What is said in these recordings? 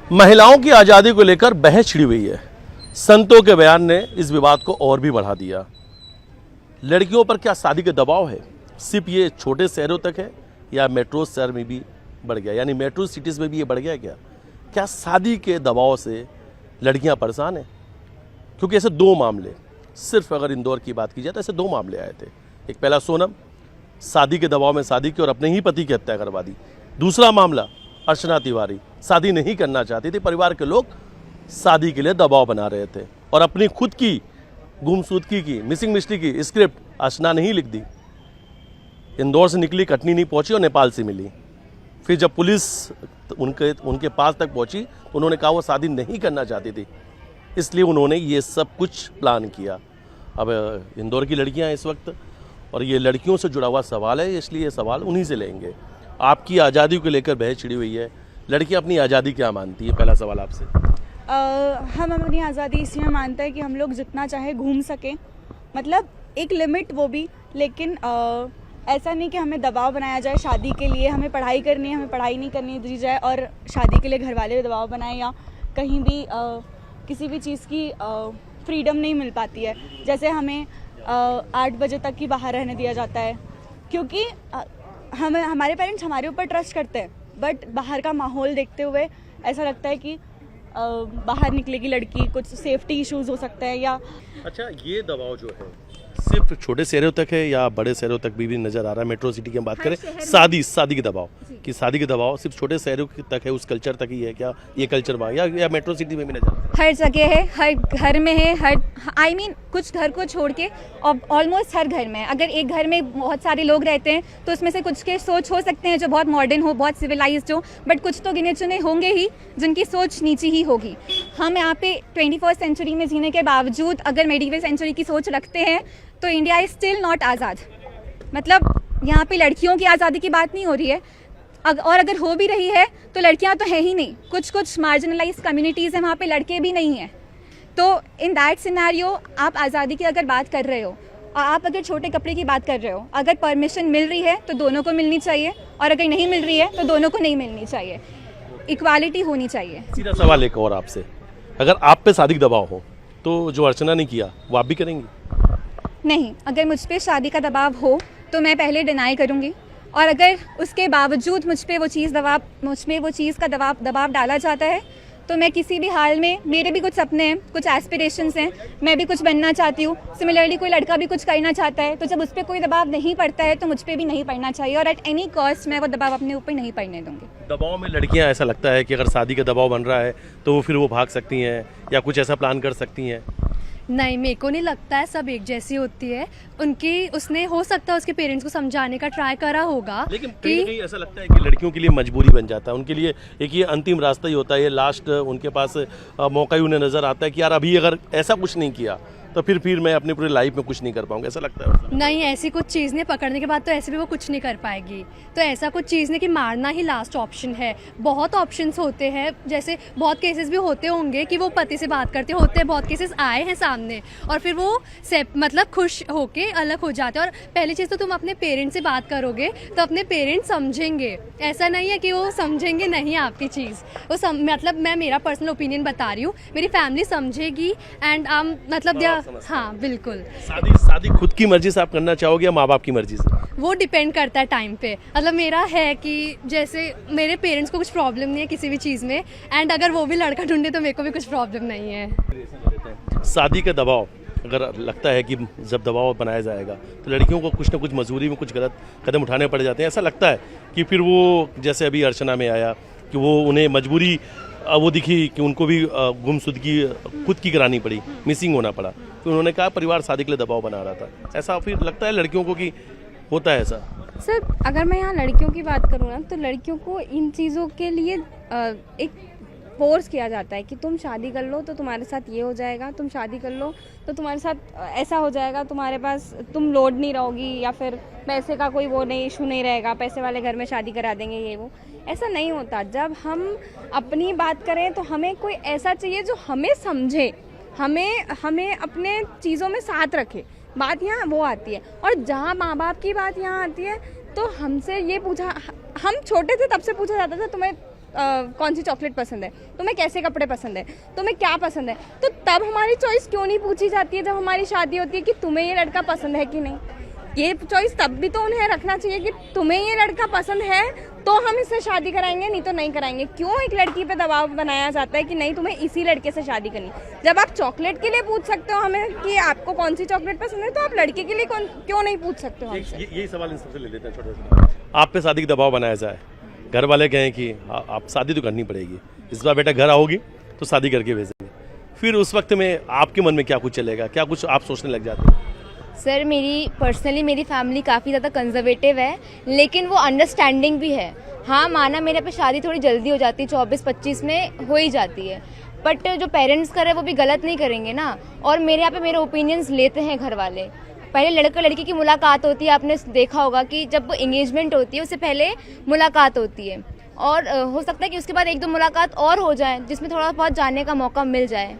महिलाओं की आज़ादी को लेकर बहस छिड़ी हुई है। संतों के बयान ने इस विवाद को और भी बढ़ा दिया। लड़कियों पर क्या शादी का दबाव है? सिर्फ ये छोटे शहरों तक है या मेट्रो शहर में भी बढ़ गया, यानी मेट्रो सिटीज़ में भी ये बढ़ गया क्या? क्या शादी के दबाव से लड़कियां परेशान हैं? क्योंकि ऐसे दो मामले, सिर्फ अगर इंदौर की बात की जाए तो ऐसे दो मामले आए थे। एक पहला सोनम, शादी के दबाव में शादी की और अपने ही पति की हत्या करवा दी। दूसरा मामला अर्चना तिवारी, शादी नहीं करना चाहती थी, परिवार के लोग शादी के लिए दबाव बना रहे थे और अपनी खुद की गुमशुदगी की, मिसिंग मिस्ट्री की स्क्रिप्ट अर्चना ने ही लिख दी। इंदौर से निकली, कटनी नहीं पहुंची और नेपाल से मिली। फिर जब पुलिस उनके पास तक पहुंची तो उन्होंने कहा वो शादी नहीं करना चाहती थी, इसलिए उन्होंने ये सब कुछ प्लान किया। अब इंदौर की लड़कियां इस वक्त, और ये लड़कियों से जुड़ा हुआ सवाल है, इसलिए ये सवाल उन्हीं से लेंगे। आपकी आज़ादी को लेकर बहस छिड़ी हुई है, लड़कियां अपनी आज़ादी क्या मानती है? पहला सवाल आपसे। हम अपनी आज़ादी इसलिए मानते हैं कि हम लोग जितना चाहे घूम सकें, मतलब एक लिमिट वो भी, लेकिन ऐसा नहीं कि हमें दबाव बनाया जाए शादी के लिए। हमें पढ़ाई करनी है, हमें पढ़ाई नहीं करनी दी जाए और शादी के लिए घर वाले दबाव बनाएं, या कहीं भी किसी भी चीज़ की फ्रीडम नहीं मिल पाती है। जैसे हमें 8 बजे तक ही बाहर रहने दिया जाता है, क्योंकि हमारे पेरेंट्स हमारे ऊपर ट्रस्ट करते हैं, बट बाहर का माहौल देखते हुए ऐसा लगता है कि बाहर निकलेगी लड़की, कुछ सेफ्टी इश्यूज हो सकते हैं। या अच्छा, ये दबाव जो है सिर्फ छोटे शहरों तक है या बड़े शहरों तक भी नजर आ रहा है? मेट्रो सिटी की हम बात करें, शादी के दबाव कि शादी के दबाव सिर्फ छोटे शहरों तक है, उस कल्चर तक ही है क्या ये कल्चर वहाँ, या मेट्रो सिटी में भी नजर? हर जगह है, हर घर में है, हर कुछ घर को छोड़ के ऑलमोस्ट हर घर में है। अगर एक घर में बहुत सारे लोग रहते हैं तो उसमें से कुछ के सोच हो सकते हैं जो बहुत मॉडर्न हो, बहुत सिविलाइज्ड हो, बट कुछ तो गिने चुने होंगे ही जिनकी सोच नीची ही होगी। हम यहाँ पे 21st सेंचुरी में जीने के बावजूद अगर मेडिवल सेंचुरी की सोच रखते हैं तो इंडिया इज स्टिल नॉट आज़ाद। मतलब यहाँ पे लड़कियों की आज़ादी की बात नहीं हो रही है, और अगर हो भी रही है तो लड़कियाँ तो है ही नहीं। कुछ मार्जिनलाइज्ड कम्युनिटीज़ हैं, वहाँ पे लड़के भी नहीं हैं। तो इन दैट सिनेरियो आप आज़ादी की अगर बात कर रहे हो और आप अगर छोटे कपड़े की बात कर रहे हो, अगर परमिशन मिल रही है तो दोनों को मिलनी चाहिए, और अगर नहीं मिल रही है तो दोनों को नहीं मिलनी चाहिए। इक्वालिटी होनी चाहिए। सीधा सवाल एक और आपसे, अगर आप पे शादी का दबाव हो तो जो अर्चना ने किया वो आप भी करेंगी? नहीं, अगर मुझ पे शादी का दबाव हो तो मैं पहले डिनाई करूँगी, और अगर उसके बावजूद मुझ पे वो चीज़ का दबाव डाला जाता है तो मैं किसी भी हाल में, मेरे भी कुछ सपने हैं, कुछ एस्पिरेशंस हैं, मैं भी कुछ बनना चाहती हूँ। सिमिलरली कोई लड़का भी कुछ करना चाहता है, तो जब उस पर कोई दबाव नहीं पड़ता है तो मुझ पर भी नहीं पड़ना चाहिए, और एट एनी कॉस्ट मैं वो दबाव अपने ऊपर नहीं पड़ने दूँगी। दबाव में लड़कियां, ऐसा लगता है कि अगर शादी का दबाव बन रहा है तो फिर वो भाग सकती हैं या कुछ ऐसा प्लान कर सकती हैं? नहीं, मेरे को नहीं लगता है, सब एक जैसी होती है। उसने हो सकता है उसके पेरेंट्स को समझाने का ट्राई करा होगा, लेकिन कहीं ऐसा लगता है कि लड़कियों के लिए मजबूरी बन जाता है, उनके लिए एक ये अंतिम रास्ता ही होता है, ये लास्ट उनके पास मौका ही उन्हें नजर आता है कि यार अभी अगर ऐसा कुछ नहीं किया तो फिर मैं अपनी पूरी लाइफ में कुछ नहीं कर पाऊंगा, ऐसा लगता है? नहीं, ऐसी कुछ चीज़ नहीं, पकड़ने के बाद तो ऐसे भी वो कुछ नहीं कर पाएगी। तो ऐसा कुछ चीज़ नहीं कि मारना ही लास्ट ऑप्शन है। बहुत ऑप्शंस होते हैं, जैसे बहुत केसेस भी होते होंगे कि वो पति से बात करते होते हैं, बहुत केसेस आए हैं सामने, और फिर वो मतलब खुश होके अलग हो जाते हैं। और पहली चीज़ तो तुम अपने पेरेंट्स से बात करोगे तो अपने पेरेंट्स समझेंगे, ऐसा नहीं है कि वो समझेंगे नहीं आपकी चीज़। वो मतलब मैं मेरा पर्सनल ओपिनियन बता रही हूँ, मेरी फैमिली समझेगी, एंड मतलब हाँ बिल्कुल। शादी खुद की मर्जी से आप करना चाहोगे या माँ बाप की मर्जी से? वो डिपेंड करता है टाइम पे। मतलब मेरा है कि जैसे मेरे पेरेंट्स को कुछ प्रॉब्लम नहीं है किसी भी चीज़ में, एंड अगर वो भी लड़का ढूंढे तो मेरे को भी कुछ प्रॉब्लम नहीं है। शादी का दबाव अगर लगता है कि जब दबाव बनाया जाएगा तो लड़कियों को कुछ ना कुछ मजबूरी में कुछ गलत कदम उठाने पड़ जाते हैं, ऐसा लगता है कि फिर वो, जैसे अभी अर्चना में आया कि वो उन्हें मजबूरी वो दिखी कि उनको भी गुमशुदगी खुद की करानी पड़ी, मिसिंग होना पड़ा, तो उन्होंने कहा परिवार शादी के लिए दबाव बना रहा था। ऐसा फिर लगता है लड़कियों को कि होता है ऐसा? सर, अगर मैं यहाँ लड़कियों की बात करूँ ना, तो लड़कियों को इन चीज़ों के लिए एक फोर्स किया जाता है कि तुम शादी कर लो तो तुम्हारे साथ ये हो जाएगा, तुम शादी कर लो तो तुम्हारे साथ ऐसा हो जाएगा, तुम्हारे पास तुम लोड नहीं रहोगी, या फिर पैसे का कोई वो नहीं, इशू नहीं रहेगा, पैसे वाले घर में शादी करा देंगे, ये वो। ऐसा नहीं होता। जब हम अपनी बात करें तो हमें कोई ऐसा चाहिए जो हमें समझे, हमें अपने चीज़ों में साथ रखे। बात यहाँ वो आती है। और जहाँ माँ बाप की बात यहाँ आती है तो हमसे ये पूछा, हम छोटे थे तब से पूछा जाता था तुम्हें कौन सी चॉकलेट पसंद है, तुम्हें कैसे कपड़े पसंद है, तुम्हें क्या पसंद है, तो तब हमारी चॉइस क्यों नहीं पूछी जाती है जब हमारी शादी होती है कि तुम्हें ये लड़का पसंद है कि नहीं। ये चॉइस तब भी तो उन्हें रखना चाहिए कि तुम्हें ये लड़का पसंद है तो हम इससे शादी कराएंगे, नहीं तो नहीं कराएंगे। क्यों एक लड़की पे दबाव बनाया जाता है कि नहीं तुम्हें इसी लड़के से शादी करनी। जब आप चॉकलेट के लिए पूछ सकते हो हमें कि आपको कौन सी चॉकलेट पसंद है, तो आप लड़के के लिए क्यों नहीं पूछ सकते हो हमसे। यही सवाल इन सबसे ले लेते हैं। छोटे आप पे शादी का दबाव बनाया जाए, घर वाले कहें कि आप शादी तो करनी पड़ेगी, इस बार बेटा घर आओगी तो शादी करके भेजेंगे, फिर उस वक्त में आपके मन में क्या कुछ चलेगा, क्या कुछ आप सोचने लग जाते हैं? सर मेरी फैमिली काफ़ी ज़्यादा कंजर्वेटिव है, लेकिन वो अंडरस्टैंडिंग भी है। हाँ माना मेरे पे शादी थोड़ी जल्दी हो जाती है, 24-25 में हो ही जाती है, बट जो पेरेंट्स कर रहे हैं वो भी गलत नहीं करेंगे ना। और मेरे यहाँ पे मेरे ओपिनियंस लेते हैं घर वाले। पहले लड़का लड़की की मुलाकात होती है, आपने देखा होगा कि जब एंगेजमेंट होती है उससे पहले मुलाकात होती है, और हो सकता है कि उसके बाद 1-2 मुलाकात और हो जाए जिसमें थोड़ा बहुत जानने का मौका मिल जाए,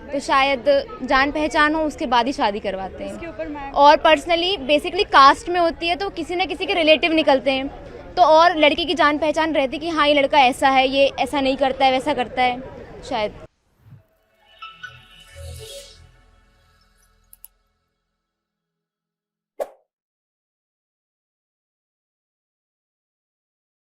तो शायद जान पहचान हो उसके बाद ही शादी करवाते हैं। और पर्सनली बेसिकली कास्ट में होती है तो किसी न किसी के रिलेटिव निकलते हैं, तो और लड़की की जान पहचान रहती है कि हाँ ये लड़का ऐसा है, ये ऐसा नहीं करता है, वैसा करता है शायद।